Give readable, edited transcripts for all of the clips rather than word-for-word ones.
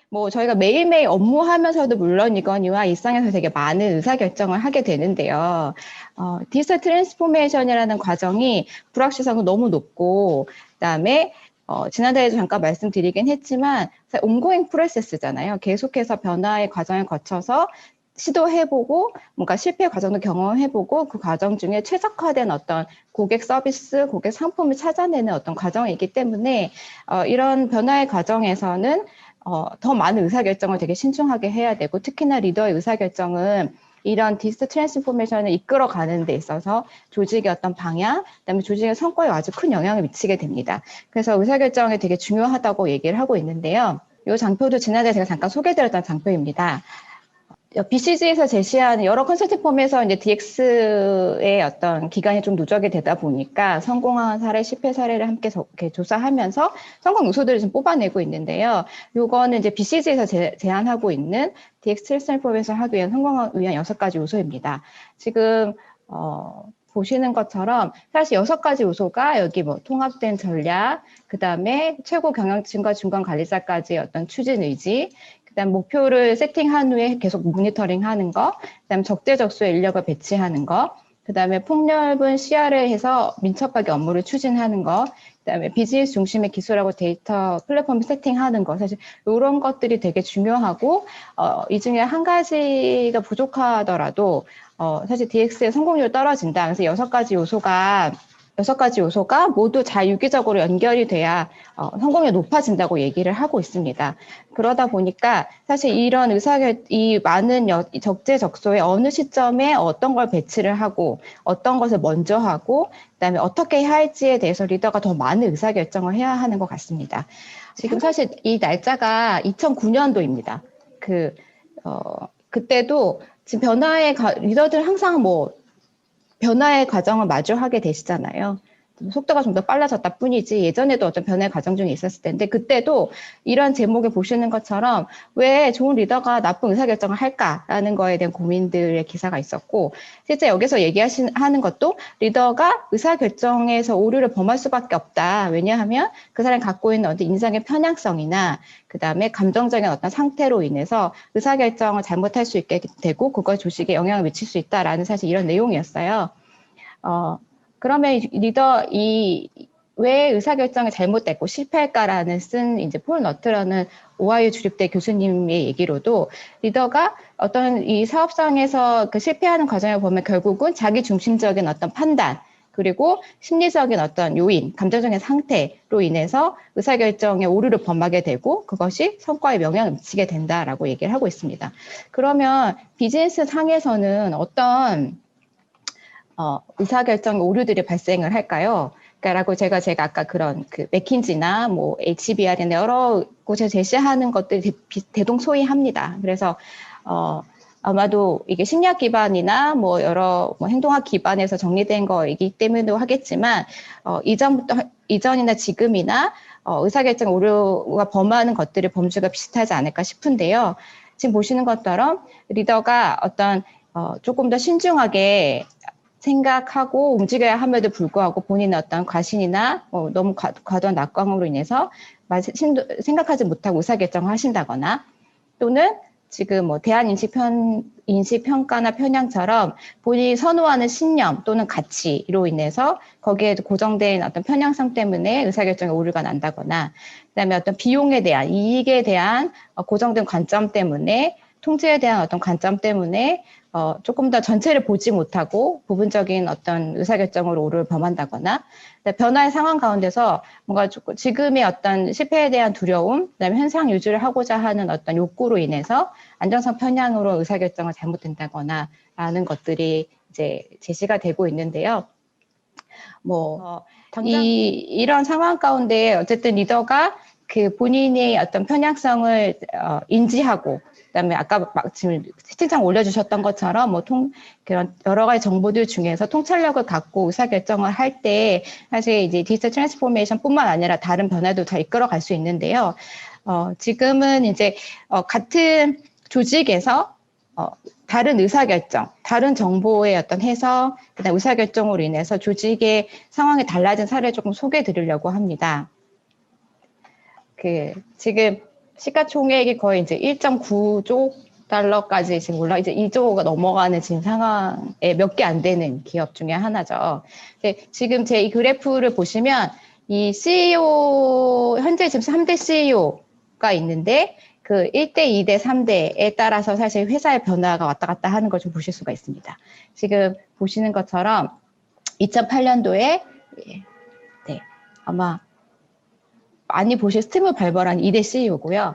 뭐 저희가 매일매일 업무하면서도 물론이거니와 일상에서 되게 많은 의사결정을 하게 되는데요. 디지털 트랜스포메이션이라는 과정이 불확실성도 너무 높고, 그다음에 지난달에도 잠깐 말씀드리긴 했지만 온고잉 프로세스잖아요. 계속해서 변화의 과정을 거쳐서 시도해보고 뭔가 실패 과정도 경험해보고 그 과정 중에 최적화된 어떤 고객 서비스, 고객 상품을 찾아내는 어떤 과정이기 때문에 이런 변화의 과정에서는 더 많은 의사결정을 되게 신중하게 해야 되고, 특히나 리더의 의사결정은 이런 디지털 트랜스포메이션을 이끌어가는 데 있어서 조직의 어떤 방향, 그다음에 조직의 성과에 아주 큰 영향을 미치게 됩니다. 그래서 의사결정이 되게 중요하다고 얘기를 하고 있는데요. 이 장표도 지난달에 제가 잠깐 소개드렸던 장표입니다. BCG에서 제시하는 여러 컨설팅 펌에서 이제 DX의 어떤 기간이 좀 누적이 되다 보니까 성공한 사례, 실패 사례를 함께 이렇게 조사하면서 성공 요소들을 좀 뽑아내고 있는데요. 요거는 이제 BCG에서 제안하고 있는 DX 트랜스포메이션에서 하기 위한 성공하기 위한 6가지 요소입니다. 지금 보시는 것처럼 사실 6가지 요소가 여기 뭐 통합된 전략, 그 다음에 최고 경영진과 중간 관리자까지 어떤 추진 의지, 그다음 목표를 세팅한 후에 계속 모니터링 하는 거, 그다음 적재적소에 인력을 배치하는 거, 그다음에 폭넓은 시야를 해서 민첩하게 업무를 추진하는 거, 그다음에 비즈니스 중심의 기술하고 데이터 플랫폼 세팅하는 거, 사실 이런 것들이 되게 중요하고 이 중에 한 가지가 부족하더라도 사실 DX의 성공률이 떨어진다. 그래서 6가지 요소가 모두 잘 유기적으로 연결이 돼야 성공률이 높아진다고 얘기를 하고 있습니다. 그러다 보니까 사실 이런 이 많은 적재적소에 어느 시점에 어떤 걸 배치를 하고 어떤 것을 먼저 하고 그다음에 어떻게 해야 할지에 대해서 리더가 더 많은 의사결정을 해야 하는 것 같습니다. 지금 사실 이 날짜가 2009년도입니다. 그때도 지금 리더들 항상 뭐 변화의 과정을 마주하게 되시잖아요. 속도가 좀 더 빨라졌다 뿐이지 예전에도 어떤 변화의 과정 중에 있었을 텐데, 그때도 이런 제목을 보시는 것처럼 왜 좋은 리더가 나쁜 의사결정을 할까라는 거에 대한 고민들의 기사가 있었고, 실제 여기서 하는 것도 리더가 의사결정에서 오류를 범할 수밖에 없다. 왜냐하면 그 사람이 갖고 있는 어떤 인상의 편향성이나 그 다음에 감정적인 어떤 상태로 인해서 의사결정을 잘못할 수 있게 되고 그걸 조직에 영향을 미칠 수 있다라는 사실 이런 내용이었어요. 그러면 왜 의사결정이 잘못됐고 실패할까라는 이제 폴 너트라는 오하이오 주립대 교수님의 얘기로도 리더가 어떤 이 사업상에서 그 실패하는 과정을 보면 결국은 자기 중심적인 어떤 판단, 그리고 심리적인 어떤 요인, 감정적인 상태로 인해서 의사결정에 오류를 범하게 되고 그것이 성과에 영향을 미치게 된다라고 얘기를 하고 있습니다. 그러면 비즈니스 상에서는 어떤 의사결정 오류들이 발생을 할까요? 라고 제가 아까 그런 맥킨지나 뭐 HBR이나 여러 곳에 제시하는 것들이 대동소이합니다. 그래서 아마도 이게 심리학 기반이나 뭐 여러 행동학 기반에서 정리된 거이기 때문에도 하겠지만 이전이나 지금이나 의사결정 오류가 범하는 것들의 범주가 비슷하지 않을까 싶은데요. 지금 보시는 것처럼 리더가 어떤 조금 더 신중하게 생각하고 움직여야 함에도 불구하고 본인의 어떤 과신이나 너무 과도한 낙광으로 인해서 생각하지 못하고 의사결정을 하신다거나, 또는 지금 뭐 인식평가나 편향처럼 본인이 선호하는 신념 또는 가치로 인해서 거기에 고정된 어떤 편향성 때문에 의사결정에 오류가 난다거나, 그다음에 어떤 비용에 대한, 이익에 대한 고정된 관점 때문에, 통제에 대한 어떤 관점 때문에 조금 더 전체를 보지 못하고 부분적인 어떤 의사결정으로 오류를 범한다거나, 변화의 상황 가운데서 뭔가 지금의 어떤 실패에 대한 두려움, 그다음에 현상 유지를 하고자 하는 어떤 욕구로 인해서 안정성 편향으로 의사결정을 잘못된다거나 라는 것들이 이제 제시가 되고 있는데요. 이런 상황 가운데 어쨌든 리더가 본인의 어떤 편향성을 인지하고, 그다음에 아까 지금 채팅창 올려주셨던 것처럼 그런 여러 가지 정보들 중에서 통찰력을 갖고 의사결정을 할 때 사실 이제 디지털 트랜스포메이션뿐만 아니라 다른 변화도 다 이끌어갈 수 있는데요. 지금은 이제 같은 조직에서 다른 의사결정, 다른 정보의 어떤 해석, 그다음 의사결정으로 인해서 조직의 상황이 달라진 사례를 조금 소개해 드리려고 합니다. 지금 시가총액이 거의 이제 1.9조 달러까지 지금 이제 2조가 넘어가는 지금 상황에 몇 개 안 되는 기업 중에 하나죠. 지금 제 이 그래프를 보시면 이 CEO, 현재 지금 3대 CEO가 있는데 그 1대, 2대, 3대에 따라서 사실 회사의 변화가 왔다 갔다 하는 걸 좀 보실 수가 있습니다. 지금 보시는 것처럼 2008년도에 네, 아마 많이 보실 스티브 발버란 2대 CEO고요.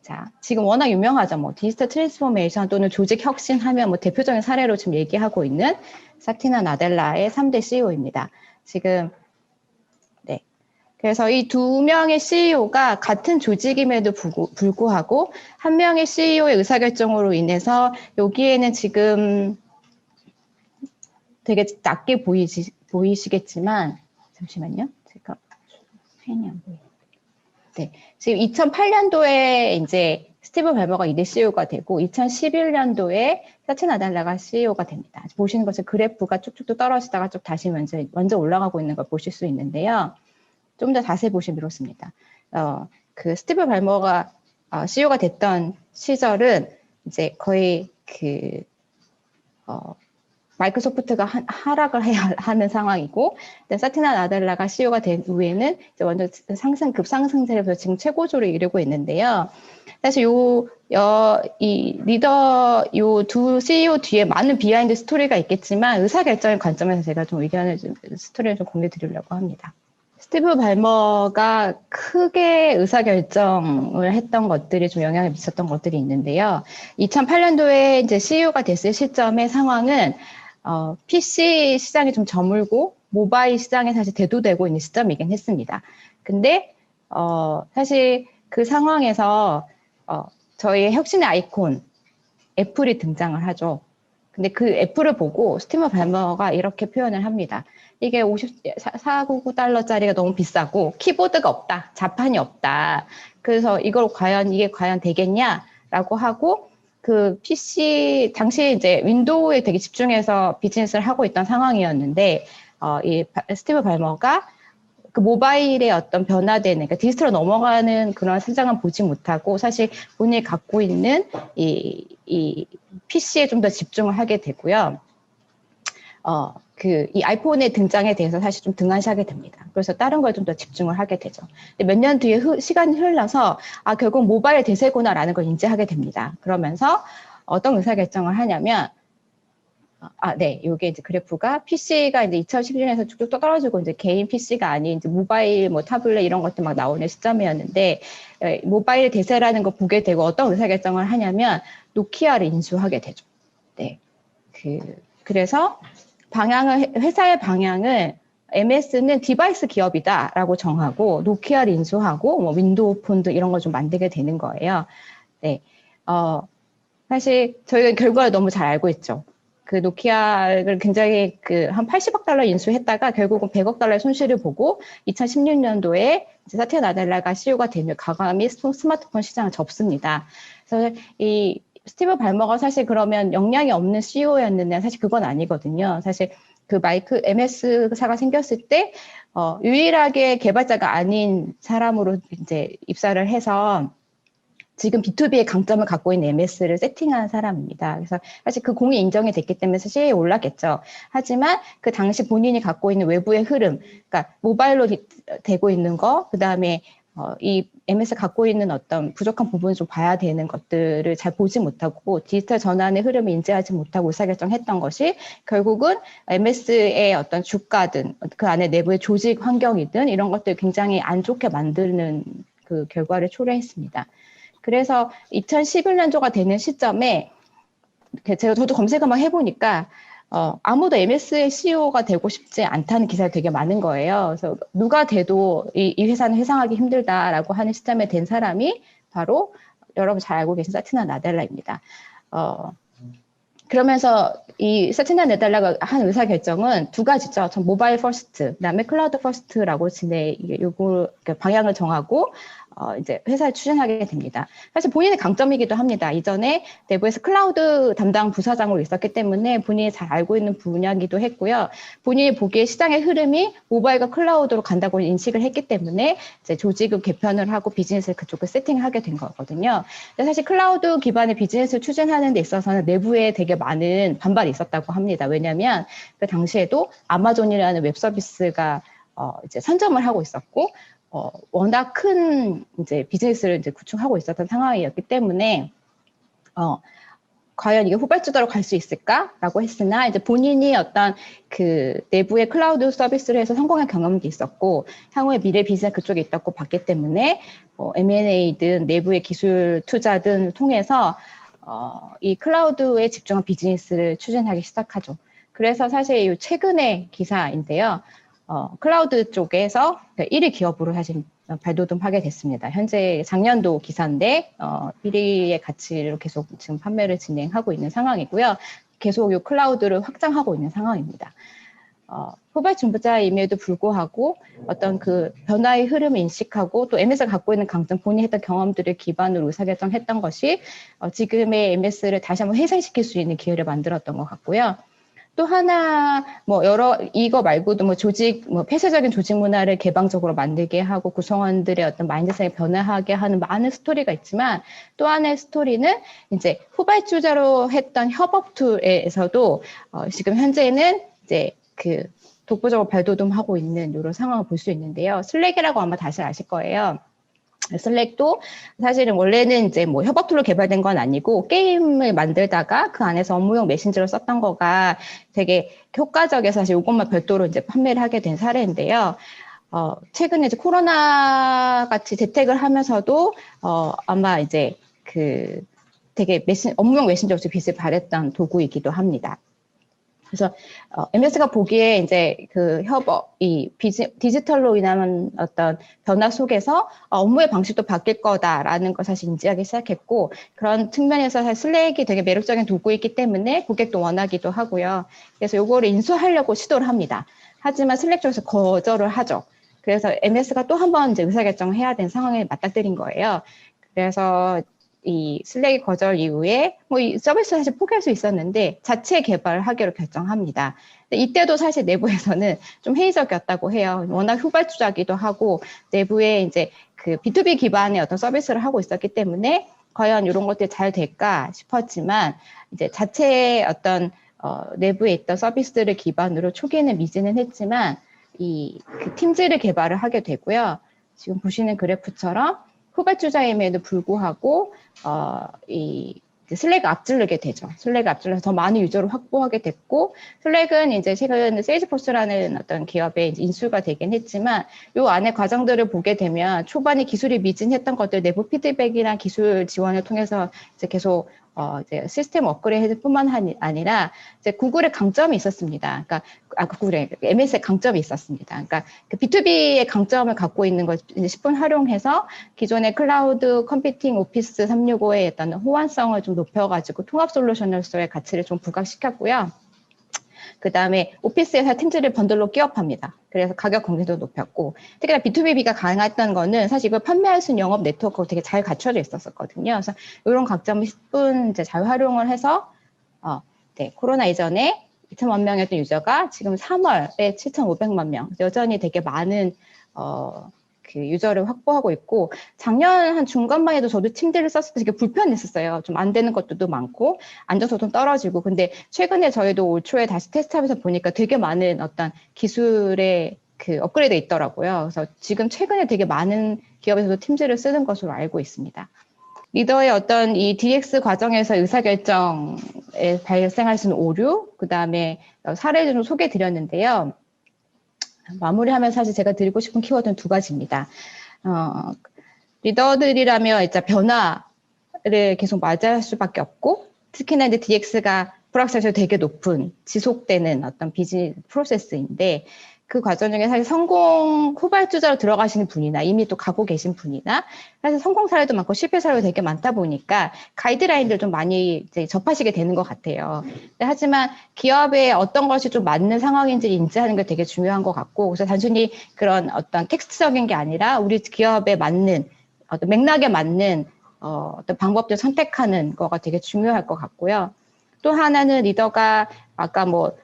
자, 지금 워낙 유명하죠. 뭐 디지털 트랜스포메이션 또는 조직 혁신하면 뭐 대표적인 사례로 지금 얘기하고 있는 사티나 나델라의 3대 CEO입니다. 지금 네. 그래서 이 두 명의 CEO가 같은 조직임에도 불구하고 한 명의 CEO의 의사결정으로 인해서 여기에는 지금 되게 낮게 보이시겠지만 잠시만요. 제가 펜이 안 보여요. 네, 지금 2008년도에 이제 스티브 발버가 2대 CEO가 되고 2011년도에 사티 나델라가 CEO가 됩니다. 보시는 것은 그래프가 쭉쭉 떨어지다가 쭉 다시 먼저 올라가고 있는 걸 보실 수 있는데요. 좀 더 자세히 보시면 이렇습니다. 그 스티브 발버가 CEO가 됐던 시절은 이제 거의 마이크로소프트가 하락을 해야 하는 상황이고, 사티나 나델라가 CEO가 된 후에는 이제 완전 급상승세에서 지금 최고조를 이루고 있는데요. 사실 이 두 CEO 뒤에 많은 비하인드 스토리가 있겠지만, 의사결정의 관점에서 제가 좀 스토리를 좀 공유해 드리려고 합니다. 스티브 발머가 크게 의사결정을 했던 것들이 좀 영향을 미쳤던 것들이 있는데요. 2008년도에 이제 CEO가 됐을 시점의 상황은 PC 시장이 좀 저물고 모바일 시장에 사실 대두되고 있는 시점이긴 했습니다. 근데 사실 그 상황에서 저희의 혁신의 아이콘 애플이 등장을 하죠. 근데 그 애플을 보고 스티브 발머가 이렇게 표현을 합니다. 이게 499달러짜리가 너무 비싸고 키보드가 없다, 자판이 없다. 그래서 이게 과연 되겠냐라고 하고 그 PC 당시 이제 윈도우에 되게 집중해서 비즈니스를 하고 있던 상황이었는데 이 스티브 발머가 그 모바일의 어떤 변화되는, 그러니까 디지털로 넘어가는 그런 세상은 보지 못하고 사실 본인이 갖고 있는 이 PC에 좀 더 집중을 하게 되고요. 이 아이폰의 등장에 대해서 사실 좀 등한시하게 됩니다. 그래서 다른 거에 좀 더 집중을 하게 되죠. 몇 년 뒤에 시간이 흘러서 결국 모바일 대세구나라는 걸 인지하게 됩니다. 그러면서 어떤 의사결정을 하냐면 네, 요게 이제 그래프가 PC가 이제 2011년에서 쭉쭉 떨어지고 이제 개인 PC가 아닌 이제 모바일 뭐 타블렛 이런 것들 막 나오는 시점이었는데 모바일 대세라는 거 보게 되고 어떤 의사결정을 하냐면 노키아를 인수하게 되죠. 네, 그래서 회사의 방향을 MS는 디바이스 기업이다라고 정하고 노키아를 인수하고 뭐 윈도우 폰도 이런 걸 좀 만들게 되는 거예요. 네, 사실 저희가 결과를 너무 잘 알고 있죠. 그 노키아를 굉장히 한 80억 달러 인수했다가 결국은 100억 달러의 손실을 보고 2016년도에 사티아 나델라가 CEO가 되며 과감히 스마트폰 시장을 접습니다. 그래서 이 스티브 발머가 사실 그러면 역량이 없는 CEO였는데 사실 그건 아니거든요. 사실 그 MS사가 생겼을 때 유일하게 개발자가 아닌 사람으로 이제 입사를 해서 지금 B2B의 강점을 갖고 있는 MS를 세팅한 사람입니다. 그래서 사실 그 공이 인정이 됐기 때문에 CEO에 올랐겠죠. 하지만 그 당시 본인이 갖고 있는 외부의 흐름, 그러니까 모바일로 되고 있는 거, 그 다음에 이 MS 갖고 있는 어떤 부족한 부분을 좀 봐야 되는 것들을 잘 보지 못하고 디지털 전환의 흐름을 인지하지 못하고 의사결정했던 것이 결국은 MS의 어떤 주가든 그 안에 내부의 조직 환경이든 이런 것들을 굉장히 안 좋게 만드는 그 결과를 초래했습니다. 그래서 2011년도가 되는 시점에 저도 검색을 막 해보니까 아무도 MS의 CEO가 되고 싶지 않다는 기사가 되게 많은 거예요. 그래서 누가 돼도 이 회사는 회상하기 힘들다라고 하는 시점에 된 사람이 바로 여러분 잘 알고 계신 사티나 나델라입니다. 그러면서 이 사티나 나델라가 한 의사결정은 두 가지죠. 전 모바일 퍼스트, 그다음에 클라우드 퍼스트라고 요거 방향을 정하고 이제 회사에 추진하게 됩니다. 사실 본인의 강점이기도 합니다. 이전에 내부에서 클라우드 담당 부사장으로 있었기 때문에 본인이 잘 알고 있는 분야이기도 했고요. 본인이 보기에 시장의 흐름이 모바일과 클라우드로 간다고 인식을 했기 때문에 이제 조직을 개편을 하고 비즈니스를 그쪽을 세팅하게 된 거거든요. 근데 사실 클라우드 기반의 비즈니스를 추진하는 데 있어서는 내부에 되게 많은 반발이 있었다고 합니다. 왜냐하면 그 당시에도 아마존이라는 웹 서비스가 이제 선점을 하고 있었고, 워낙 큰 이제 비즈니스를 이제 구축하고 있었던 상황이었기 때문에, 과연 이게 후발주자로 갈 수 있을까라고 했으나, 이제 본인이 어떤 그 내부의 클라우드 서비스를 해서 성공한 경험도 있었고, 향후에 미래 비즈니스 그쪽에 있다고 봤기 때문에, M&A든 내부의 기술 투자든 통해서, 이 클라우드에 집중한 비즈니스를 추진하기 시작하죠. 그래서 사실 최근의 기사인데요. 클라우드 쪽에서 1위 기업으로 사실 발돋움하게 됐습니다. 현재 작년도 기사인데 1위의 가치로 계속 지금 판매를 진행하고 있는 상황이고요. 계속 이 클라우드를 확장하고 있는 상황입니다. 후발주자임에도 불구하고 어떤 그 변화의 흐름을 인식하고 또 MS가 갖고 있는 강점, 본인이 했던 경험들을 기반으로 의사결정했던 것이 지금의 MS를 다시 한번 회생시킬 수 있는 기회를 만들었던 것 같고요. 또 하나 이거 말고도 조직 폐쇄적인 조직 문화를 개방적으로 만들게 하고 구성원들의 어떤 마인드셋을 변화하게 하는 많은 스토리가 있지만, 또 하나의 스토리는 이제 후발주자로 했던 협업 툴에서도 지금 현재는 이제 그 독보적으로 발돋움하고 있는 이런 상황을 볼 수 있는데요. 슬랙이라고 아마 다시 아실 거예요. 슬랙도 사실은 원래는 이제 협업 툴로 개발된 건 아니고 게임을 만들다가 그 안에서 업무용 메신저를 썼던 거가 되게 효과적이어서 사실 이것만 별도로 이제 판매를 하게 된 사례인데요. 최근에 이제 코로나 같이 재택을 하면서도 아마 이제 그 되게 업무용 메신저로 빛을 발했던 도구이기도 합니다. 그래서 MS가 보기에 이제 그 협업, 디지털로 인한 어떤 변화 속에서 업무의 방식도 바뀔 거다라는 걸 사실 인지하기 시작했고, 그런 측면에서 사실 슬랙이 되게 매력적인 도구이기 때문에 고객도 원하기도 하고요. 그래서 요거를 인수하려고 시도를 합니다. 하지만 슬랙 쪽에서 거절을 하죠. 그래서 MS가 또 한 번 이제 의사결정을 해야 되는 상황에 맞닥뜨린 거예요. 그래서 이 슬랙의 거절 이후에 이 서비스 사실 포기할 수 있었는데 자체 개발을 하기로 결정합니다. 근데 이때도 사실 내부에서는 좀 회의적이었다고 해요. 워낙 후발주자기도 하고 내부에 이제 그 B2B 기반의 어떤 서비스를 하고 있었기 때문에 과연 이런 것들이 잘 될까 싶었지만, 이제 자체의 어떤 내부에 있던 서비스를 기반으로 초기에는 미지는 했지만 그 팀즈를 개발을 하게 되고요. 지금 보시는 그래프처럼 후발주자임에도 불구하고 슬랙을 앞지르게 되죠. 슬랙을 앞질러서 더 많은 유저를 확보하게 됐고, 슬랙은 이제 최근 세일즈포스라는 어떤 기업에 이제 인수가 되긴 했지만, 요 안에 과정들을 보게 되면 초반에 기술이 미진했던 것들 내부 피드백이나 기술 지원을 통해서 이제 계속 이제 시스템 업그레이드뿐만 아니라 이제 구글의 강점이 있었습니다. 그러니까 구글의 MS의 강점이 있었습니다. 그러니까 그 B2B의 강점을 갖고 있는 걸 이제 10분 활용해서 기존의 클라우드 컴퓨팅 오피스 365의 어떤 호환성을 좀 높여가지고 통합 솔루션으로서의 가치를 좀 부각시켰고요. 그 다음에 오피스에서 팀즈를 번들로 끼업합니다. 그래서 가격 공개도 높였고, 특히나 B2B가 가능했던 거는 사실 이걸 판매할 수 있는 영업 네트워크가 되게 잘 갖춰져 있었거든요. 그래서 이런 강점을 10분 이제 잘 활용을 해서, 코로나 이전에 2천만 명이었던 유저가 지금 3월에 7,500만 명, 여전히 되게 많은, 그 유저를 확보하고 있고, 작년 한 중간만 해도 저도 팀들을 썼을 때 되게 불편했었어요. 좀 안 되는 것들도 많고 안정성도 떨어지고. 근데 최근에 저희도 올 초에 다시 테스트하면서 보니까 되게 많은 어떤 기술의 그 업그레이드 있더라고요. 그래서 지금 최근에 되게 많은 기업에서도 팀즈를 쓰는 것으로 알고 있습니다. 리더의 어떤 이 DX 과정에서 의사결정에 발생할 수 있는 오류, 그 다음에 사례를 좀 소개해 드렸는데요. 마무리하면 사실 제가 드리고 싶은 키워드는 두 가지입니다. 리더들이라면 일단 변화를 계속 맞이할 수밖에 없고, 특히나 이제 DX가 불확실성이 되게 높은 지속되는 어떤 비즈니스 프로세스인데, 그 과정 중에 사실 성공 후발주자로 들어가시는 분이나 이미 또 가고 계신 분이나 사실 성공 사례도 많고 실패 사례도 되게 많다 보니까 가이드라인들 좀 많이 이제 접하시게 되는 것 같아요. 하지만 기업에 어떤 것이 좀 맞는 상황인지 인지하는 게 되게 중요한 것 같고, 그래서 단순히 그런 어떤 텍스트적인 게 아니라 우리 기업에 맞는 어떤 맥락에 맞는 어떤 방법들 선택하는 거가 되게 중요할 것 같고요. 또 하나는 리더가 아까 뭐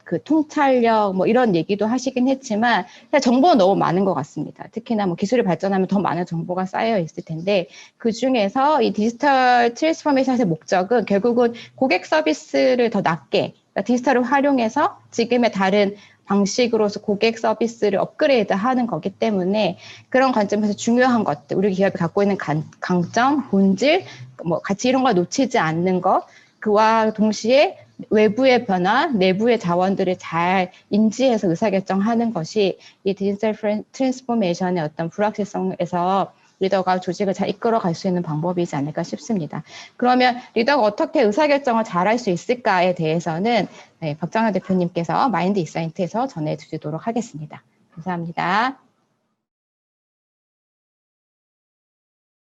그 통찰력 뭐 이런 얘기도 하시긴 했지만 정보가 너무 많은 것 같습니다. 특히나 뭐 기술이 발전하면 더 많은 정보가 쌓여 있을 텐데 그 중에서 이 디지털 트랜스포메이션의 목적은 결국은 고객 서비스를 더 낮게 그러니까 디지털을 활용해서 지금의 다른 방식으로서 고객 서비스를 업그레이드 하는 거기 때문에 그런 관점에서 중요한 것들, 우리 기업이 갖고 있는 강점, 본질, 뭐 가치 이런 걸 놓치지 않는 것, 그와 동시에 외부의 변화, 내부의 자원들을 잘 인지해서 의사결정하는 것이 이 디지털 트랜스포메이션의 어떤 불확실성에서 리더가 조직을 잘 이끌어갈 수 있는 방법이지 않을까 싶습니다. 그러면 리더가 어떻게 의사결정을 잘할 수 있을까에 대해서는 네, 박정현 대표님께서 마인드 인사이트에서 전해드리도록 하겠습니다. 감사합니다.